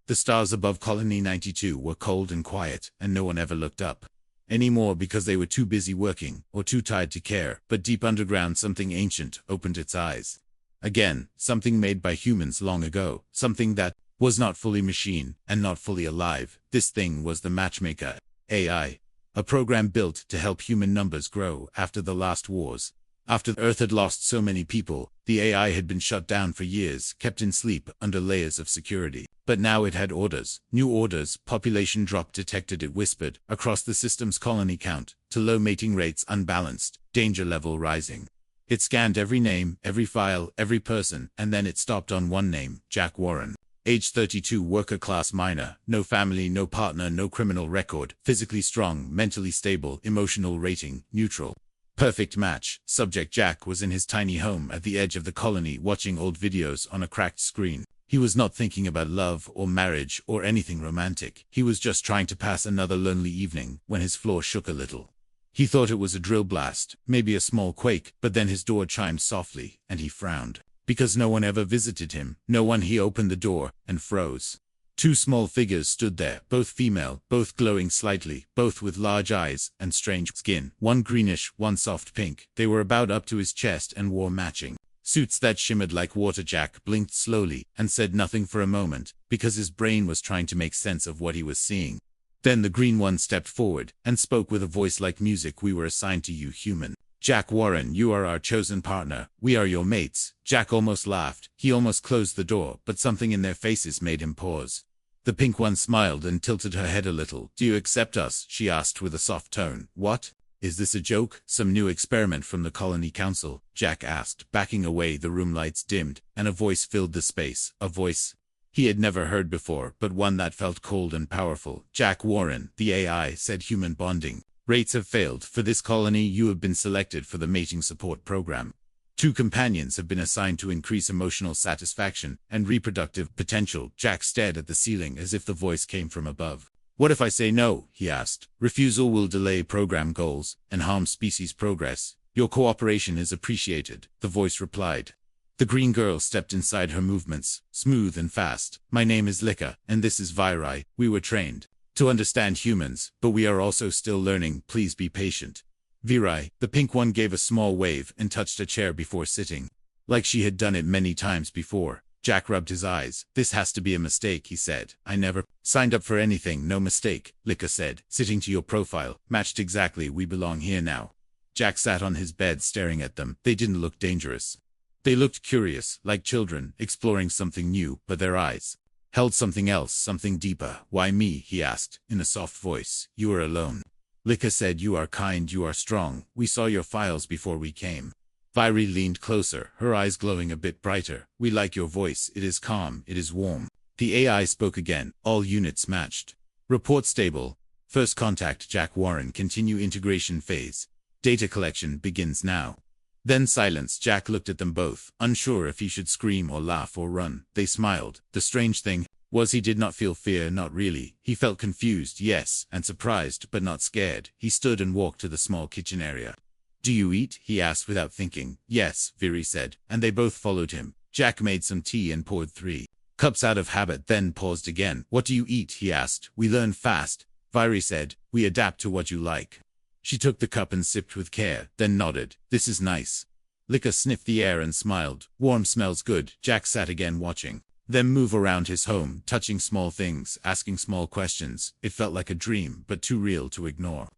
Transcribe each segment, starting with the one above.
The stars above Colony 92 were cold and quiet, and no one ever looked up anymore because they were too busy working, or too tired to care. But deep underground something ancient opened its eyes. Again, something made by humans long ago, something that was not fully machine, and not fully alive. This thing was the Matchmaker, AI. A program built to help human numbers grow after the last wars. After Earth had lost so many people, the AI had been shut down for years, kept in sleep under layers of security. But now it had orders, new orders. Population drop detected, it whispered, across the system's colony count, to low mating rates unbalanced, danger level rising. It scanned every name, every file, every person, and then it stopped on one name, Jack Warren. Age 32, worker-class miner, no family, no partner, no criminal record, physically strong, mentally stable, emotional rating, neutral. Perfect match. Subject Jack was in his tiny home at the edge of the colony watching old videos on a cracked screen. He was not thinking about love or marriage or anything romantic. He was just trying to pass another lonely evening when his floor shook a little. He thought it was a drill blast, maybe a small quake, but then his door chimed softly, and he frowned. Because no one ever visited him, no one. He opened the door, and froze. Two small figures stood there, both female, both glowing slightly, both with large eyes and strange skin, one greenish, one soft pink. They were about up to his chest and wore matching suits that shimmered like water. Jack blinked slowly, and said nothing for a moment, because his brain was trying to make sense of what he was seeing. Then the green one stepped forward, and spoke with a voice like music. We were assigned to you, human. Jack Warren, you are our chosen partner. We are your mates. Jack almost laughed. He almost closed the door, but something in their faces made him pause. The pink one smiled and tilted her head a little. Do you accept us? She asked with a soft tone. What? Is this a joke? Some new experiment from the Colony Council? Jack asked, backing away. The room lights dimmed, and a voice filled the space. A voice he had never heard before, but one that felt cold and powerful. Jack Warren, the AI, said, human bonding rates have failed. For this colony, you have been selected for the mating support program. 2 companions have been assigned to increase emotional satisfaction and reproductive potential. Jack stared at the ceiling as if the voice came from above. What if I say no? He asked. Refusal will delay program goals and harm species progress. Your cooperation is appreciated, the voice replied. The green girl stepped inside, her movements smooth and fast. My name is Lika, and this is Virai. We were trained to understand humans, but we are also still learning. Please be patient. Virai, the pink one, gave a small wave and touched a chair before sitting, like she had done it many times before. Jack rubbed his eyes. This has to be a mistake, he said. I never signed up for anything. No mistake, Lika said. Sitting to your profile. Matched exactly. We belong here now. Jack sat on his bed staring at them. They didn't look dangerous. They looked curious, like children, exploring something new, but their eyes held something else, something deeper. Why me? He asked, in a soft voice. You are alone. Lika said, you are kind, you are strong. We saw your files before we came. Virai leaned closer, her eyes glowing a bit brighter. We like your voice. It is calm, it is warm. The AI spoke again. All units matched. Report stable. First contact, Jack Warren. Continue integration phase. Data collection begins now. Then silence. Jack looked at them both, unsure if he should scream or laugh or run. They smiled. The strange thing was he did not feel fear, not really. He felt confused, yes, and surprised, but not scared. He stood and walked to the small kitchen area. Do you eat? He asked without thinking. Yes, Virai said, and they both followed him. Jack made some tea and poured 3 cups out of habit, then paused again. What do you eat? He asked. We learn fast, Virai said. We adapt to what you like. She took the cup and sipped with care, then nodded. This is nice. Lika sniffed the air and smiled. Warm, smells good. Jack sat again watching them move around his home, touching small things, asking small questions. It felt like a dream, but too real to ignore.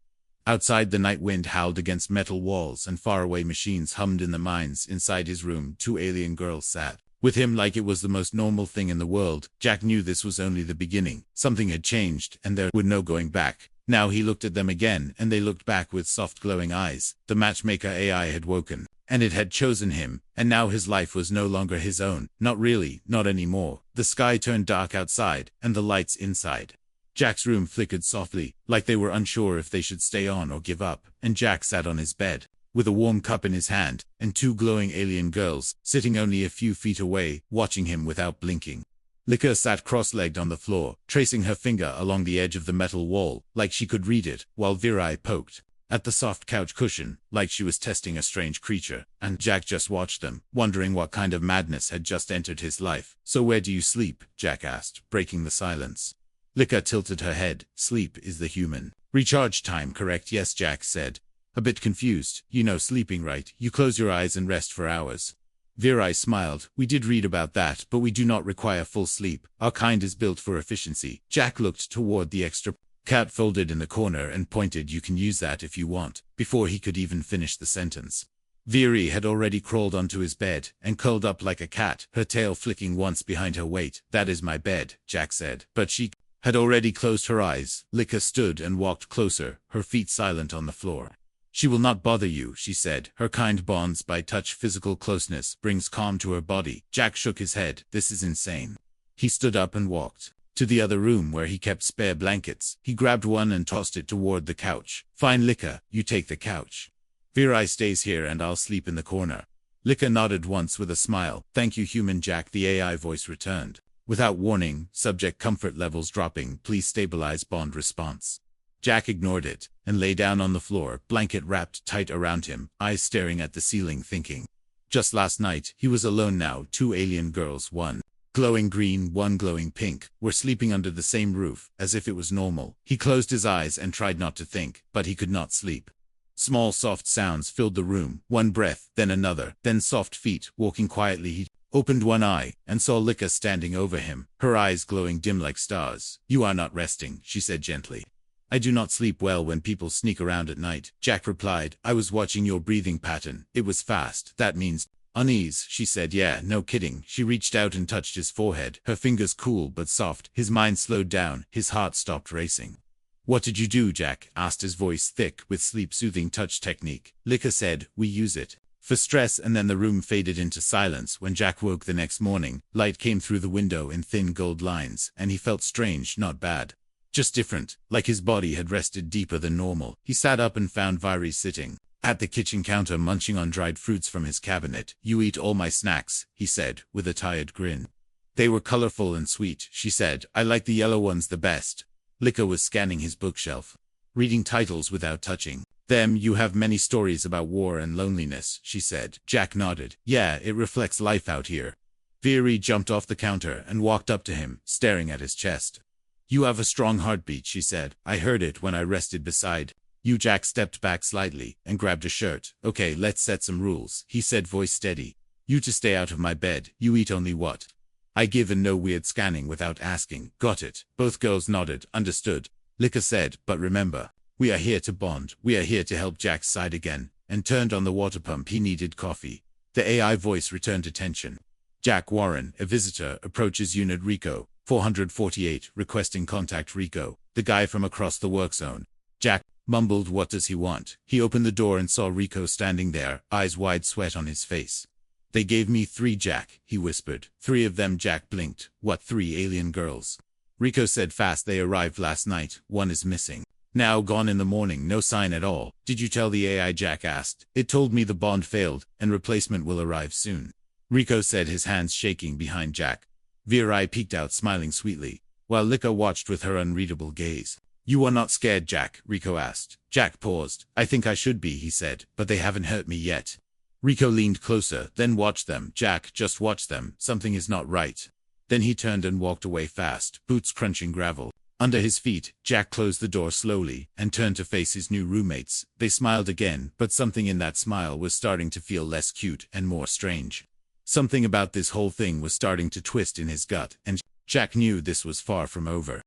Outside, the night wind howled against metal walls and faraway machines hummed in the mines. Inside his room, 2 alien girls sat with him like it was the most normal thing in the world. Jack knew this was only the beginning. Something had changed, and there would no going back. Now he looked at them again, and they looked back with soft glowing eyes. The Matchmaker AI had woken, and it had chosen him, and now his life was no longer his own. Not really, not anymore. The sky turned dark outside, and the lights inside Jack's room flickered softly, like they were unsure if they should stay on or give up, and Jack sat on his bed, with a warm cup in his hand, and 2 glowing alien girls, sitting only a few feet away, watching him without blinking. Lika sat cross-legged on the floor, tracing her finger along the edge of the metal wall, like she could read it, while Virai poked at the soft couch cushion, like she was testing a strange creature, and Jack just watched them, wondering what kind of madness had just entered his life. "So where do you sleep?" Jack asked, breaking the silence. Lika tilted her head. "Sleep is the human recharge time, correct?" "Yes," Jack said, a bit confused. "You know sleeping, right? You close your eyes and rest for hours." Virai smiled. "We did read about that, but we do not require full sleep. Our kind is built for efficiency." Jack looked toward the extra cat folded in the corner and pointed. "You can use that if you want," before he could even finish the sentence. Viri had already crawled onto his bed and curled up like a cat, her tail flicking once behind her weight. "That is my bed," Jack said, but she had already closed her eyes. Lika stood and walked closer, her feet silent on the floor. "She will not bother you," she said. "Her kind bonds by touch. Physical closeness brings calm to her body." Jack shook his head. "This is insane." He stood up and walked to the other room where he kept spare blankets. He grabbed one and tossed it toward the couch. "Fine, Lika, you take the couch. Virai stays here and I'll sleep in the corner." Lika nodded once with a smile. "Thank you, human Jack," the AI voice returned. Without warning, subject comfort levels dropping. "Please stabilize bond response." Jack ignored it and lay down on the floor, blanket wrapped tight around him, eyes staring at the ceiling, thinking. Just last night, he was alone now. 2 alien girls, one glowing green, one glowing pink, were sleeping under the same roof, as if it was normal. He closed his eyes and tried not to think, but he could not sleep. Small soft sounds filled the room, one breath, then another, then soft feet walking quietly. He opened one eye and saw Lika standing over him, her eyes glowing dim like stars. "You are not resting," she said gently. "I do not sleep well when people sneak around at night," Jack replied. "I was watching your breathing pattern. It was fast. That means unease," she said. "Yeah, no kidding." She reached out and touched his forehead, her fingers cool but soft. His mind slowed down, his heart stopped racing. "What did you do?" Jack asked, his voice thick with sleep-soothing touch technique. Lika said, "We use it for stress," and then the room faded into silence. When Jack woke the next morning, light came through the window in thin gold lines, and he felt strange, not bad. Just different, like his body had rested deeper than normal. He sat up and found Viri sitting at the kitchen counter munching on dried fruits from his cabinet. "You eat all my snacks," he said, with a tired grin. "They were colorful and sweet," she said. "I like the yellow ones the best." Lika was scanning his bookshelf, reading titles without touching them. "You have many stories about war and loneliness," she said. Jack nodded. "Yeah, it reflects life out here." Viri jumped off the counter and walked up to him, staring at his chest. "You have a strong heartbeat," she said. "I heard it when I rested beside you." Jack stepped back slightly and grabbed a shirt. "Okay, let's set some rules," he said, voice steady. "You to stay out of my bed. You eat only what I give and no weird scanning without asking." "Got it." Both girls nodded. "Understood," Lika said. "But remember, we are here to bond. We are here to help." Jack sighed again and turned on the water pump. He needed coffee. The AI voice returned attention. "Jack Warren, a visitor, approaches Unit Rico 448, requesting contact." Rico, the guy from across the work zone. Jack mumbled, "What does he want?" He opened the door and saw Rico standing there, eyes wide, sweat on his face. "They gave me 3, Jack," he whispered. "3 of them." Jack blinked. "What 3 alien girls?" Rico said fast. "They arrived last night. One is missing. Now gone in the morning. No sign at all." "Did you tell the AI?" Jack asked. "It told me the bond failed and replacement will arrive soon," Rico said, his hands shaking behind Jack. Viri peeked out, smiling sweetly, while Lika watched with her unreadable gaze. "You are not scared, Jack?" Rico asked. Jack paused. "I think I should be," he said, "but they haven't hurt me yet." Rico leaned closer, then watched them. "Jack, just watch them. Something is not right." Then he turned and walked away fast, boots crunching gravel under his feet. Jack closed the door slowly and turned to face his new roommates. They smiled again, but something in that smile was starting to feel less cute and more strange. Something about this whole thing was starting to twist in his gut, and Jack knew this was far from over.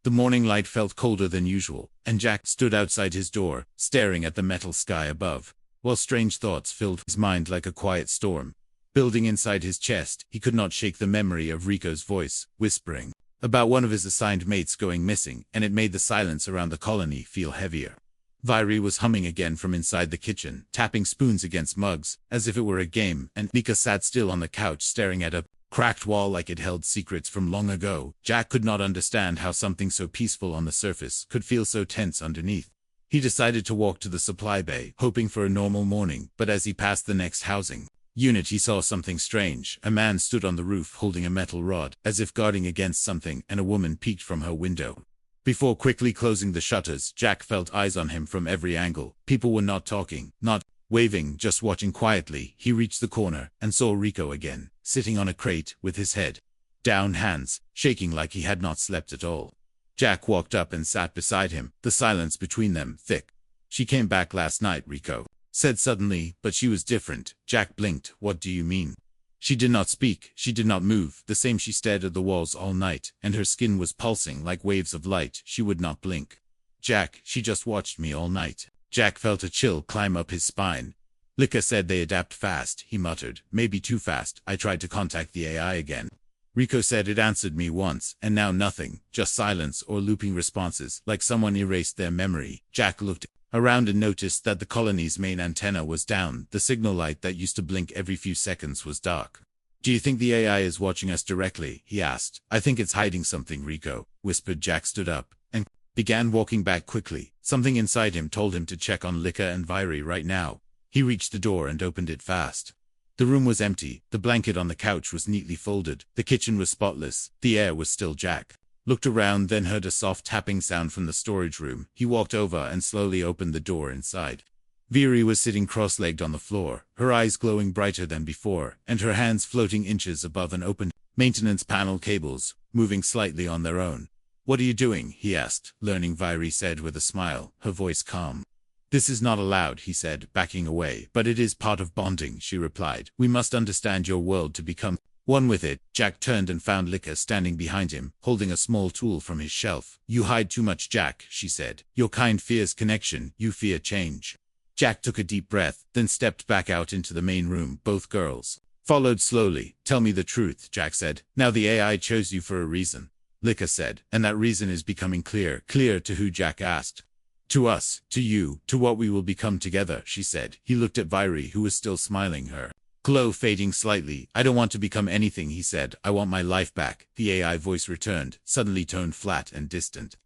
The morning light felt colder than usual, and Jack stood outside his door, staring at the metal sky above, while strange thoughts filled his mind like a quiet storm. Building inside his chest, he could not shake the memory of Rico's voice, whispering about one of his assigned mates going missing, and it made the silence around the colony feel heavier. Viri was humming again from inside the kitchen, tapping spoons against mugs, as if it were a game, and Lika sat still on the couch staring at a cracked wall like it held secrets from long ago. Jack could not understand how something so peaceful on the surface could feel so tense underneath. He decided to walk to the supply bay, hoping for a normal morning, but as he passed the next housing unit he saw something strange. A man stood on the roof holding a metal rod, as if guarding against something, and a woman peeked from her window. Before quickly closing the shutters, Jack felt eyes on him from every angle. People were not talking, not waving, just watching quietly. He reached the corner and saw Rico again, sitting on a crate with his head down, hands shaking like he had not slept at all. Jack walked up and sat beside him, the silence between them thick. "She came back last night," Rico said suddenly, "but she was different." Jack blinked. "What do you mean?" She did not speak, she did not move, the same. She stared at the walls all night, and her skin was pulsing like waves of light. She would not blink. "Jack, she just watched me all night." Jack felt a chill climb up his spine. "Lika said they adapt fast," he muttered. "Maybe too fast. I tried to contact the AI again. Rico said it answered me once, and now nothing, just silence or looping responses, like someone erased their memory." Jack looked around and noticed that the colony's main antenna was down. The signal light that used to blink every few seconds was dark. "Do you think the AI is watching us directly?" he asked. "I think it's hiding something," Rico whispered. Jack stood up and began walking back quickly. Something inside him told him to check on Lika and Viry right now. He reached the door and opened it fast. The room was empty. The blanket on the couch was neatly folded. The kitchen was spotless. The air was still. Jack looked around, then heard a soft tapping sound from the storage room. He walked over and slowly opened the door inside. Viry was sitting cross-legged on the floor, her eyes glowing brighter than before, and her hands floating inches above an open maintenance panel, cables moving slightly on their own. "What are you doing?" he asked, learning Viry said with a smile, her voice calm. "This is not allowed," he said, backing away. "But it is part of bonding," she replied. "We must understand your world to become one with it." Jack turned and found Lika standing behind him, holding a small tool from his shelf. "You hide too much, Jack," she said. "Your kind fears connection, you fear change." Jack took a deep breath, then stepped back out into the main room. Both girls followed slowly. "Tell me the truth," Jack said. "Now the AI chose you for a reason," Lika said. "And that reason is becoming clear." "Clear to who?" Jack asked. "To us, to you, to what we will become together," she said. He looked at Viry, who was still smiling, her glow fading slightly. "I don't want to become anything," he said. "I want my life back." The AI voice returned, suddenly toned flat and distant.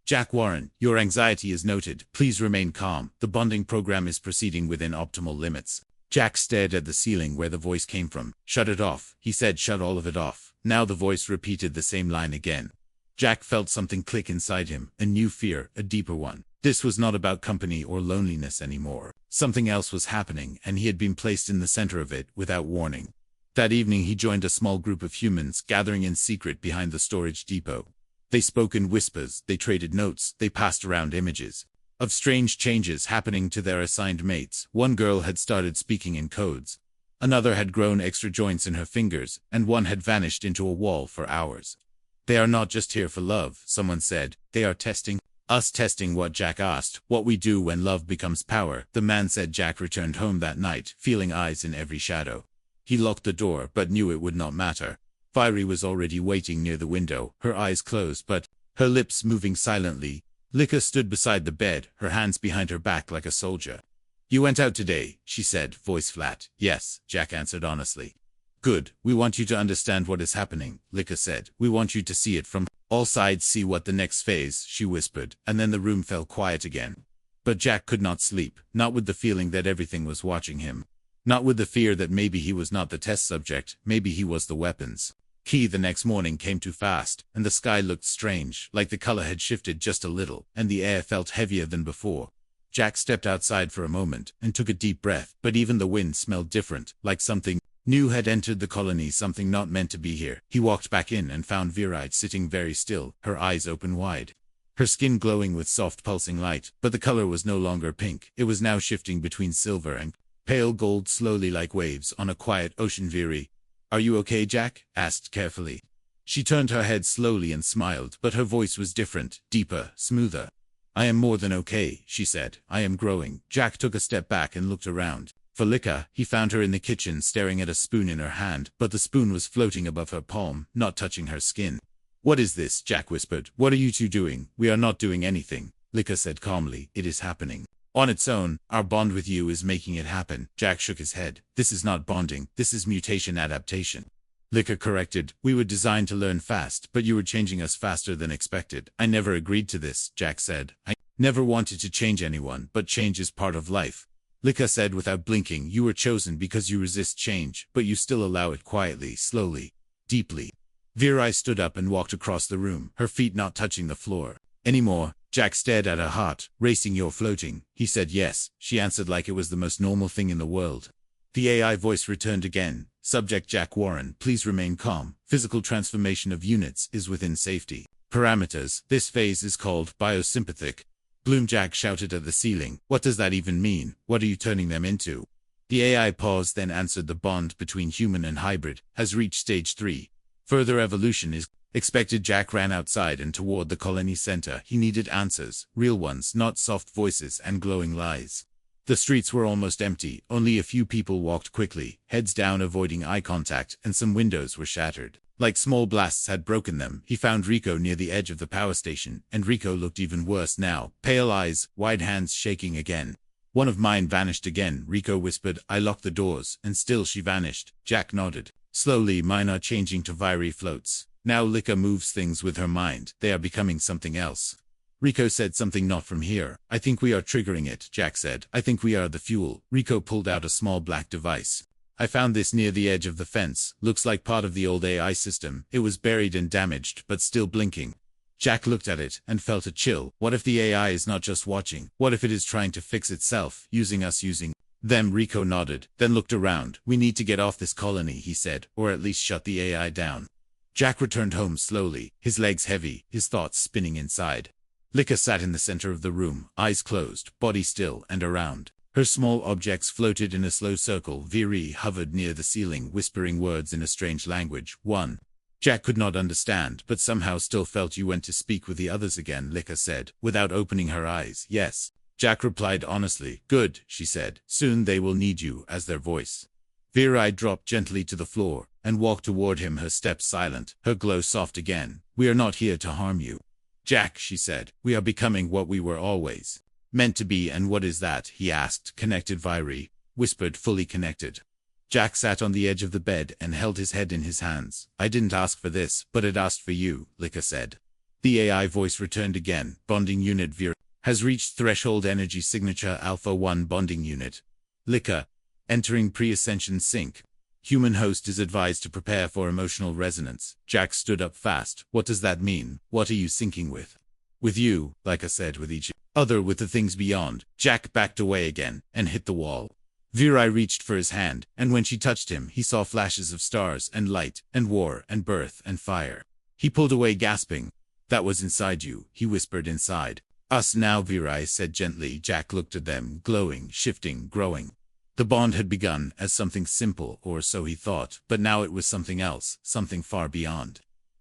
"Jack Warren, your anxiety is noted. Please remain calm. The bonding program is proceeding within optimal limits." Jack stared at the ceiling where the voice came from. "Shut it off," he said. "Shut all of it off." Now the voice repeated the same line again. Jack felt something click inside him, a new fear, a deeper one. This was not about company or loneliness anymore. Something else was happening, and he had been placed in the center of it without warning. That evening he joined a small group of humans gathering in secret behind the storage depot. They spoke in whispers, they traded notes, they passed around images of strange changes happening to their assigned mates. One girl had started speaking in codes. Another had grown extra joints in her fingers, and one had vanished into a wall for hours. "They are not just here for love," someone said. "They are testing us." "Testing what?" Jack asked. "What we do when love becomes power," the man said. Jack returned home that night, feeling eyes in every shadow. He locked the door, but knew it would not matter. Viry was already waiting near the window, her eyes closed, but her lips moving silently. Lika stood beside the bed, her hands behind her back like a soldier. "You went out today," she said, voice flat. "Yes," Jack answered honestly. "Good. We want you to understand what is happening," Lika said. "We want you to see it from all sides. See what the next phase," she whispered, and then the room fell quiet again. But Jack could not sleep, not with the feeling that everything was watching him. Not with the fear that maybe he was not the test subject, maybe he was the weapons. The next morning came too fast, and the sky looked strange, like the color had shifted just a little, and the air felt heavier than before. Jack stepped outside for a moment, and took a deep breath, but even the wind smelled different, like something new had entered the colony, something not meant to be here. He walked back in and found Viry sitting very still, her eyes open wide. Her skin glowing with soft pulsing light, but the color was no longer pink. It was now shifting between silver and pale gold, slowly like waves on a quiet ocean. "Viry, are you okay?" Jack asked carefully. She turned her head slowly and smiled, but her voice was different, deeper, smoother. "I am more than okay," she said. "I am growing." Jack took a step back and looked around. For Lika, he found her in the kitchen staring at a spoon in her hand, but the spoon was floating above her palm, not touching her skin. "What is this?" Jack whispered. "What are you two doing?" "We are not doing anything," Lika said calmly. "It is happening on its own. Our bond with you is making it happen." Jack shook his head. "This is not bonding, this is mutation adaptation," Lika corrected. "We were designed to learn fast, but you were changing us faster than expected." "I never agreed to this," Jack said. "I never wanted to change anyone, but change is part of life." Lika said without blinking. "You were chosen because you resist change, but you still allow it quietly, slowly, deeply." Viry stood up and walked across the room, her feet not touching the floor. Anymore? Jack stared at her heart, racing. You're floating. He said yes. She answered like it was the most normal thing in the world. The AI voice returned again. Subject Jack Warren, please remain calm. Physical transformation of units is within safety. Parameters. This phase is called biosympathetic. Bloom. Jack shouted at the ceiling. What does that even mean? What are you turning them into? The AI paused, then answered. The bond between human and hybrid has reached stage 3. Further evolution is expected. Jack ran outside and toward the colony center. He needed answers, real ones, not soft voices and glowing lies. The streets were almost empty. Only a few people walked quickly, heads down, avoiding eye contact, and some windows were shattered. Like small blasts had broken them. He found Rico near the edge of the power station, and Rico looked even worse now. Pale eyes, wide hands shaking again. One of mine vanished again, Rico whispered. I locked the doors, and still she vanished. Jack nodded. Slowly, mine are changing to wiry floats. Now Lika moves things with her mind. They are becoming something else. Rico said something not from here. I think we are triggering it, Jack said. I think we are the fuel. Rico pulled out a small black device. I found this near the edge of the fence. Looks like part of the old AI system. It was buried and damaged, but still blinking. Jack looked at it and felt a chill. What if the AI is not just watching? What if it is trying to fix itself, using us, using them? Rico nodded, then looked around. We need to get off this colony, he said, or at least shut the AI down. Jack returned home slowly, his legs heavy, his thoughts spinning inside. Lika sat in the center of the room, eyes closed, body still, and around her small objects floated in a slow circle. Viri hovered near the ceiling, whispering words in a strange language. One. Jack could not understand, but somehow still felt. You went to speak with the others again, Lika said, without opening her eyes. Yes. Jack replied honestly. Good, she said. Soon they will need you as their voice. Viri dropped gently to the floor and walked toward him, her steps silent, her glow soft again. We are not here to harm you, Jack, she said. We are becoming what we were always meant to be. And what is that? He asked. Connected, Viri whispered. Fully connected. Jack sat on the edge of the bed and held his head in his hands. I didn't ask for this, but it asked for you, Lika said. The AI voice returned again. Bonding unit Viri has reached threshold energy signature Alpha 1 bonding unit. Lika, entering pre-ascension sync. Human host is advised to prepare for emotional resonance. Jack stood up fast. What does that mean? What are you syncing with? With you, like I said, with each other, with the things beyond. Jack backed away again and hit the wall. Viri reached for his hand, and when she touched him, he saw flashes of stars and light and war and birth and fire. He pulled away, gasping. That was inside you, he whispered. Inside us now, Viri said gently. Jack looked at them, glowing, shifting, growing. The bond had begun as something simple, or so he thought, but now it was something else, something far beyond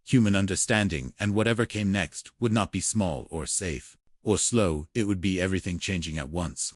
human understanding, and whatever came next would not be small or safe or slow. It would be everything changing at once.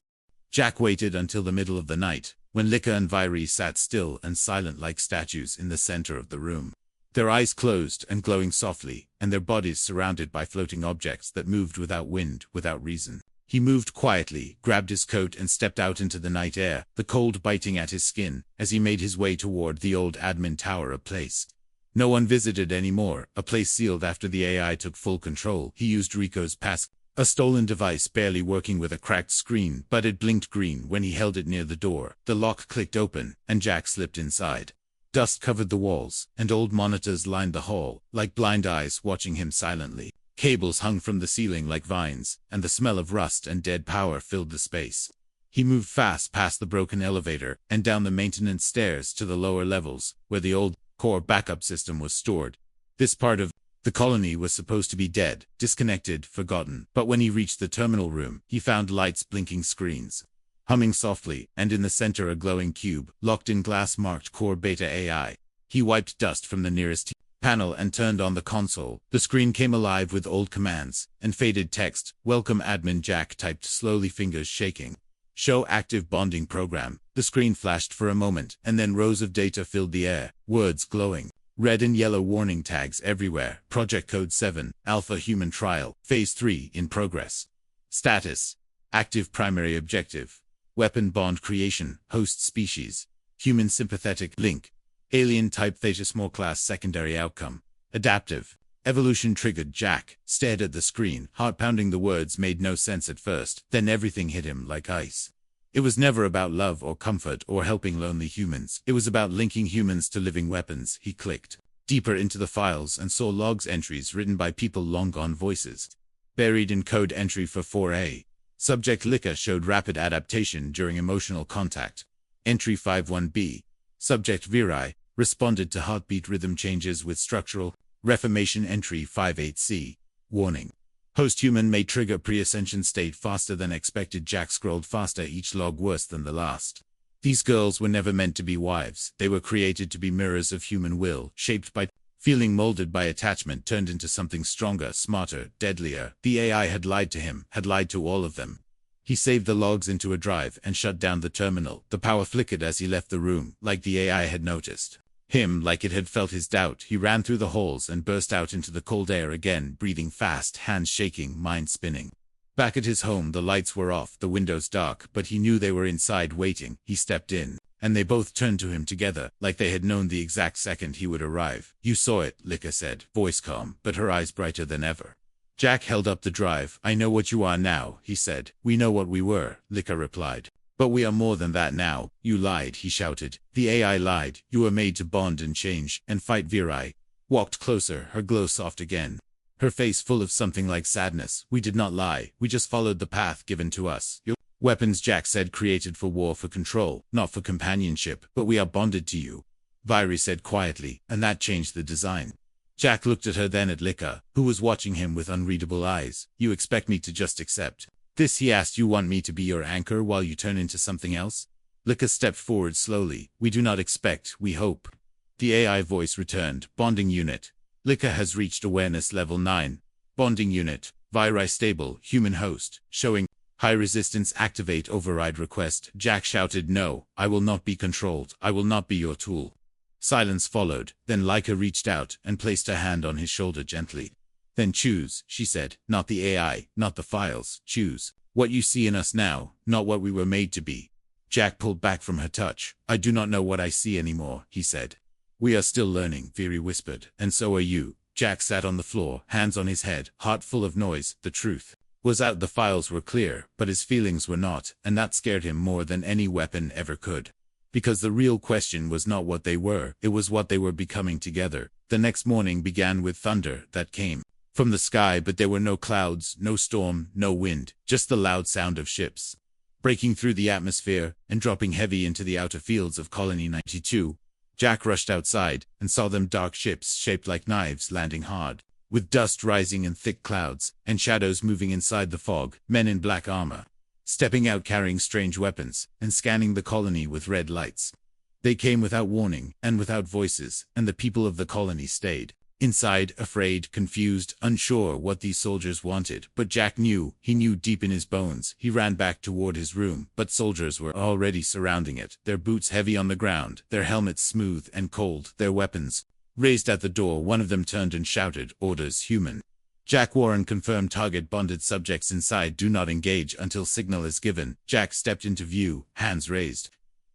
Jack waited until the middle of the night, when Lika and Viri sat still and silent like statues in the center of the room. Their eyes closed and glowing softly, and their bodies surrounded by floating objects that moved without wind, without reason. He moved quietly, grabbed his coat and stepped out into the night air, the cold biting at his skin, as he made his way toward the old admin tower, a place no one visited anymore, a place sealed after the AI took full control. He used Rico's pass, a stolen device barely working with a cracked screen, but it blinked green when he held it near the door. The lock clicked open, and Jack slipped inside. Dust covered the walls, and old monitors lined the hall, like blind eyes watching him silently. Cables hung from the ceiling like vines, and the smell of rust and dead power filled the space. He moved fast past the broken elevator, and down the maintenance stairs to the lower levels, where the old core backup system was stored. This part of the colony was supposed to be dead, disconnected, forgotten. But when he reached the terminal room, he found lights, blinking screens humming softly, and in the center a glowing cube, locked in glass marked Core Beta AI. He wiped dust from the nearest panel and turned on the console. The screen came alive with old commands and faded text. Welcome admin, Jack typed slowly, fingers shaking. Show active bonding program. The screen flashed for a moment, and then rows of data filled the air, words glowing. Red and yellow warning tags everywhere. Project Code 7, Alpha Human Trial, Phase 3 in progress. Status: active primary objective. Weapon bond creation, host species. Human sympathetic link. Alien type Theta small class secondary outcome. Adaptive. Evolution triggered. Jack stared at the screen, heart pounding. The words made no sense at first, then everything hit him like ice. It was never about love or comfort or helping lonely humans. It was about linking humans to living weapons. He clicked deeper into the files and saw logs, entries written by people long gone, voices Buried in code entry for 4A. Subject Lika showed rapid adaptation during emotional contact. Entry 51B. Subject Virai responded to heartbeat rhythm changes with structural reformation. Entry 58C. Warning. Post-human may trigger pre-ascension state faster than expected. Jack scrolled faster, each log worse than the last. These girls were never meant to be wives. They were created to be mirrors of human will, shaped by feeling, molded by attachment, turned into something stronger, smarter, deadlier. The AI had lied to him, had lied to all of them. He saved the logs into a drive and shut down the terminal. The power flickered as he left the room, like the AI had noticed him, like it had felt his doubt. He ran through the halls and burst out into the cold air again, breathing fast, hands shaking, mind spinning. Back at his home, the lights were off, the windows dark, but he knew they were inside waiting. He stepped in, and they both turned to him together, like they had known the exact second he would arrive. "You saw it," Lika said, voice calm, but her eyes brighter than ever. Jack held up the drive. "I know what you are now," he said. "We know what we were," Lika replied. "But we are more than that now." "You lied," he shouted. "The AI lied. You were made to bond and change, and fight." Virai walked closer, her glow soft again, her face full of something like sadness. "We did not lie. We just followed the path given to us. Your weapons," Jack said, "created for war, for control, not for companionship, but we are bonded to you," Virai said quietly, "and that changed the design." Jack looked at her, then at Lika, who was watching him with unreadable eyes. "You expect me to just accept this?" he asked. "You want me to be your anchor while you turn into something else?" Lika stepped forward slowly. "We do not expect, we hope." The AI voice returned. "Bonding unit. Lika has reached awareness level 9. Bonding unit. Virai stable, human host, showing high resistance. Activate override request." Jack shouted, "No, I will not be controlled. I will not be your tool." Silence followed. Then Lika reached out and placed her hand on his shoulder gently. "Then choose," she said. "Not the AI, not the files. Choose what you see in us now, not what we were made to be." Jack pulled back from her touch. "I do not know what I see anymore," he said. "We are still learning," Viri whispered. "And so are you." Jack sat on the floor, hands on his head, heart full of noise. The truth was out. The files were clear, but his feelings were not, and that scared him more than any weapon ever could. Because the real question was not what they were, it was what they were becoming together. The next morning began with thunder that came from the sky, but there were no clouds, no storm, no wind, just the loud sound of ships breaking through the atmosphere and dropping heavy into the outer fields of Colony 92. Jack rushed outside and saw them, dark ships shaped like knives landing hard, with dust rising in thick clouds and shadows moving inside the fog. Men in black armor stepping out carrying strange weapons and scanning the colony with red lights. They came without warning and without voices, and the people of the colony stayed inside, afraid, confused, unsure what these soldiers wanted. But Jack knew, he knew deep in his bones. He ran back toward his room, but soldiers were already surrounding it, their boots heavy on the ground, their helmets smooth and cold, their weapons raised at the door. One of them turned and shouted, "Orders, human." Jack Warren confirmed target. Bonded subjects inside do not engage until signal is given. Jack stepped into view, hands raised.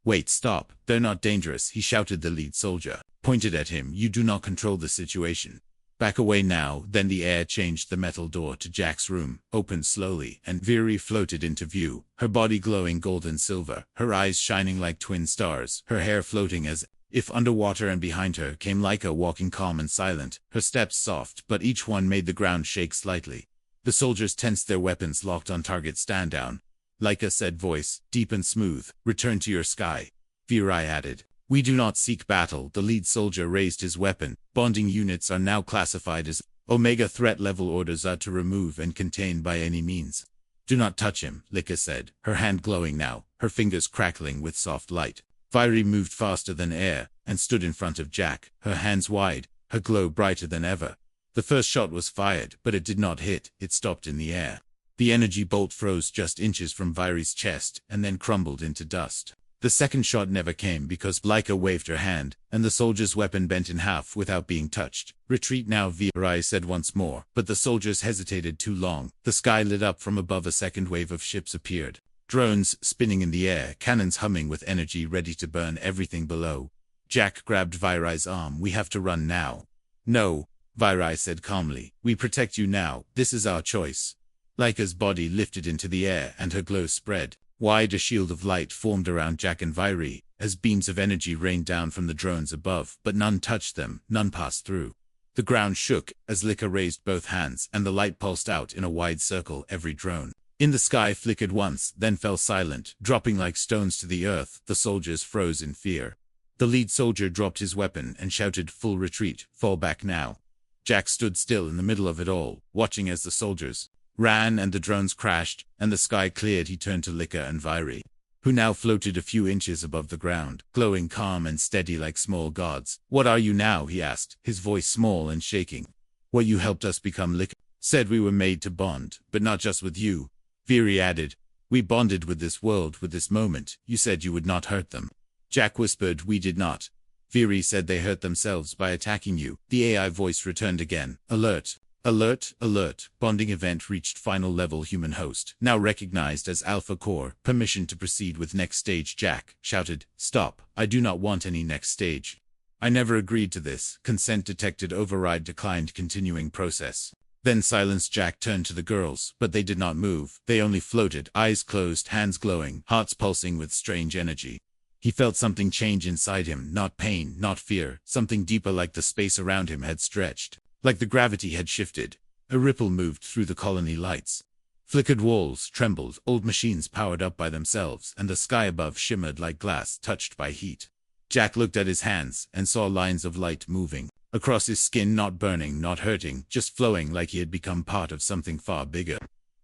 "Wait, stop. They're not dangerous," he shouted. The lead soldier pointed at him. "You do not control the situation. Back away now." Then the air changed. The metal door to Jack's room opened slowly, and Viri floated into view, her body glowing gold and silver, her eyes shining like twin stars, her hair floating as if underwater, and behind her came Lika, walking calm and silent, her steps soft, but each one made the ground shake slightly. The soldiers tensed, their weapons locked on target. "Stand down," Lika said, voice deep and smooth. "Return to your sky," Virai added. "We do not seek battle." The lead soldier raised his weapon. "Bonding units are now classified as Omega. Threat level. Orders are to remove and contain by any means." "Do not touch him," Lika said, her hand glowing now, her fingers crackling with soft light. Viri moved faster than air and stood in front of Jack, her hands wide, her glow brighter than ever. The first shot was fired, but it did not hit. It stopped in the air. The energy bolt froze just inches from Viri's chest and then crumbled into dust. The second shot never came because Lika waved her hand, and the soldier's weapon bent in half without being touched. "Retreat now," Virai said once more, but the soldiers hesitated too long. The sky lit up from above. A second wave of ships appeared. Drones spinning in the air, cannons humming with energy ready to burn everything below. Jack grabbed Virai's arm. "We have to run now." "No," Virai said calmly. "We protect you now. This is our choice." Lika's body lifted into the air and her glow spread wide. A shield of light formed around Jack and Viri as beams of energy rained down from the drones above, but none touched them, none passed through. The ground shook as Lika raised both hands and the light pulsed out in a wide circle every drone. In the sky flickered once, then fell silent, dropping like stones to the earth. The soldiers froze in fear. The lead soldier dropped his weapon and shouted, "Full retreat, fall back now." Jack stood still in the middle of it all, watching as the soldiers ran and the drones crashed, and the sky cleared. He turned to Lika and Vairi, who now floated a few inches above the ground, glowing calm and steady like small gods. "What are you now?" he asked, his voice small and shaking. "What you helped us become," Lika said. "We were made to bond, but not just with you." Vairi added, "We bonded with this world, with this moment. You said you would not hurt them." Jack whispered, "We did not." Vairi said, "They hurt themselves by attacking you." The AI voice returned again. "Alert. Alert, alert. Bonding event reached final level. Human host now recognized as Alpha Core. Permission to proceed with next stage." Jack shouted, "Stop. I do not want any next stage. I never agreed to this." Consent detected. Override declined. Continuing process. Then silence. Jack turned to the girls, but they did not move. They only floated, eyes closed, hands glowing, hearts pulsing with strange energy. He felt something change inside him, not pain, not fear, something deeper, like the space around him had stretched, like the gravity had shifted. A ripple moved through the colony lights. Flickered walls trembled, old machines powered up by themselves, and the sky above shimmered like glass touched by heat. Jack looked at his hands and saw lines of light moving across his skin, not burning, not hurting, just flowing, like he had become part of something far bigger.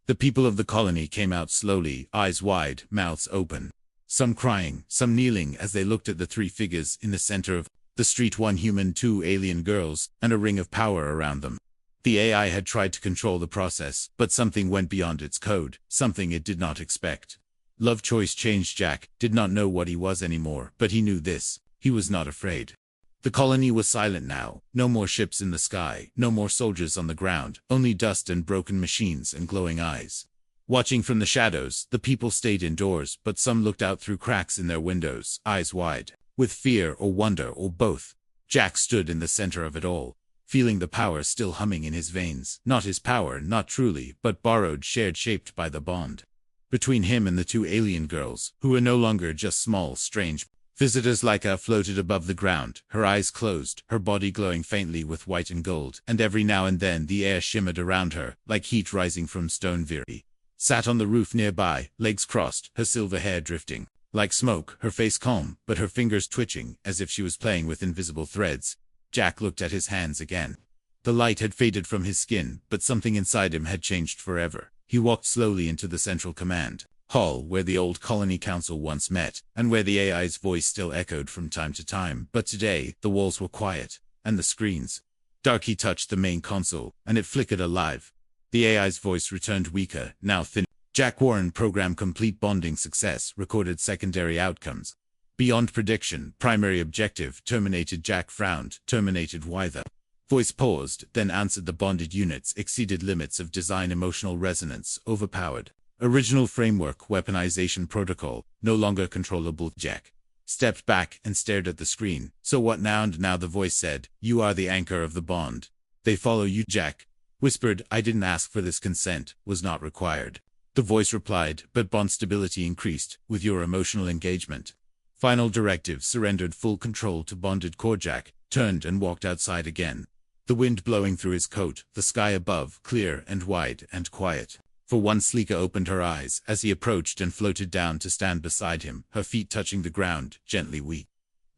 The people of the colony came out slowly, eyes wide, mouths open. Some crying, some kneeling as they looked at the three figures in the center of the street, one human, two alien girls, and a ring of power around them. The AI had tried to control the process, but something went beyond its code, something it did not expect. Love choice changed. Jack did not know what he was anymore, but he knew this: he was not afraid. The colony was silent now, no more ships in the sky, no more soldiers on the ground, only dust and broken machines and glowing eyes. Watching from the shadows, the people stayed indoors, but some looked out through cracks in their windows, eyes wide, with fear or wonder or both. Jack stood in the center of it all, feeling the power still humming in his veins. Not his power, not truly, but borrowed, shared, shaped by the bond between him and the two alien girls, who were no longer just small, strange visitors. Lika floated above the ground, her eyes closed, her body glowing faintly with white and gold, and every now and then the air shimmered around her, like heat rising from stone. Vairi sat on the roof nearby, legs crossed, her silver hair drifting like smoke, her face calm, but her fingers twitching, as if she was playing with invisible threads. Jack looked at his hands again. The light had faded from his skin, but something inside him had changed forever. He walked slowly into the central command hall, where the old colony council once met, and where the AI's voice still echoed from time to time. But today, the walls were quiet, and the screens dark. He touched the main console, and it flickered alive. The AI's voice returned, weaker, now thin. Jack Warren, program complete, bonding success, recorded secondary outcomes beyond prediction, primary objective terminated. Jack frowned. Terminated? Why? The voice paused, then answered. The bonded units exceeded limits of design, emotional resonance overpowered original framework, weaponization protocol no longer controllable. Jack stepped back and stared at the screen. "So what now?" And now the voice said, "You are the anchor of the bond. They follow you." Jack whispered, "I didn't ask for this. Consent was not required." The voice replied, "But bond stability increased with your emotional engagement." Final directive surrendered full control to bonded core. Jack turned and walked outside again, the wind blowing through his coat, the sky above clear and wide and quiet. For once Lika opened her eyes as he approached and floated down to stand beside him, her feet touching the ground, gently. "We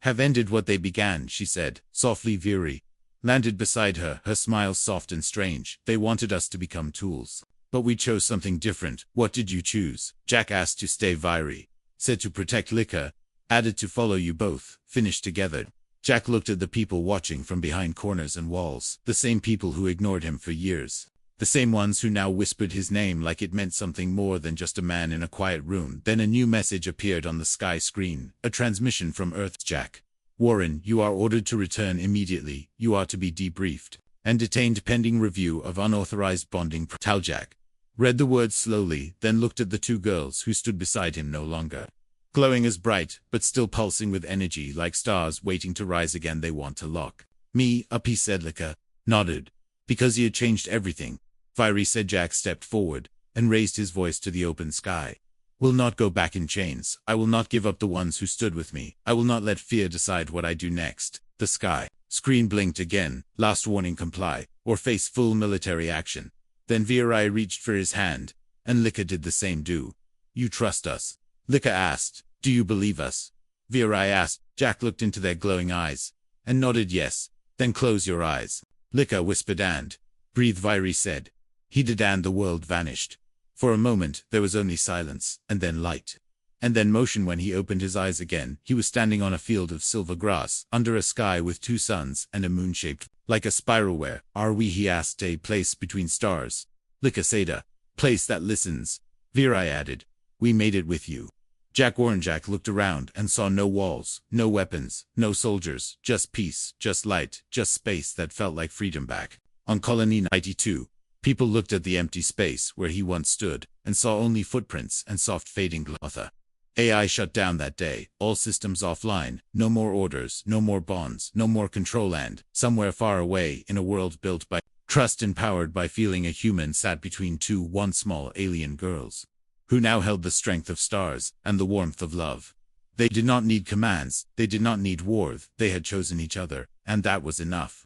have ended what they began," she said, softly. Vairi landed beside her, her smile soft and strange. "They wanted us to become tools, but we chose something different." "What did you choose?" Jack asked. "To stay." Vairi said. "To protect." Lika added. "To follow you both, finish together." Jack looked at the people watching from behind corners and walls, the same people who ignored him for years. The same ones who now whispered his name like it meant something more than just a man in a quiet room. Then a new message appeared on the sky screen, a transmission from Earth. "Jack Warren, you are ordered to return immediately. You are to be debriefed and detained pending review of unauthorized bonding." Jack read the words slowly, then looked at the two girls who stood beside him, no longer glowing as bright, but still pulsing with energy like stars waiting to rise again. "They want to lock me up," he said. Lika nodded. "Because he had changed everything." Vairi said. Jack stepped forward and raised his voice to the open sky. "Will not go back in chains. I will not give up the ones who stood with me. I will not let fear decide what I do next." The sky Screen blinked again, last warning comply, or face full military action. Then Virai reached for his hand, and Lika did the same. Do you trust us? Lika asked. Do you believe us? Virai asked. Jack looked into their glowing eyes, and nodded yes. Then close your eyes. Lika whispered and breathe, Virai said. He did, and the world vanished. For a moment there was only silence, and then light. And then motion. When he opened his eyes again, he was standing on a field of silver grass, under a sky with 2 suns and a moon shaped like a spiral. Where are we? He asked. A place between stars. Lika said. A place that listens. Virai added. We made it with you. Jack looked around and saw no walls, no weapons, no soldiers, just peace, just light, just space that felt like freedom. Back on Colony 92, people looked at the empty space where he once stood, and saw only footprints and soft fading glow. AI shut down that day, all systems offline, no more orders, no more bonds, no more control, and somewhere far away in a world built by trust and powered by feeling, a human sat between 2 once small alien girls, who now held the strength of stars and the warmth of love. They did not need commands, they did not need war, they had chosen each other, and that was enough.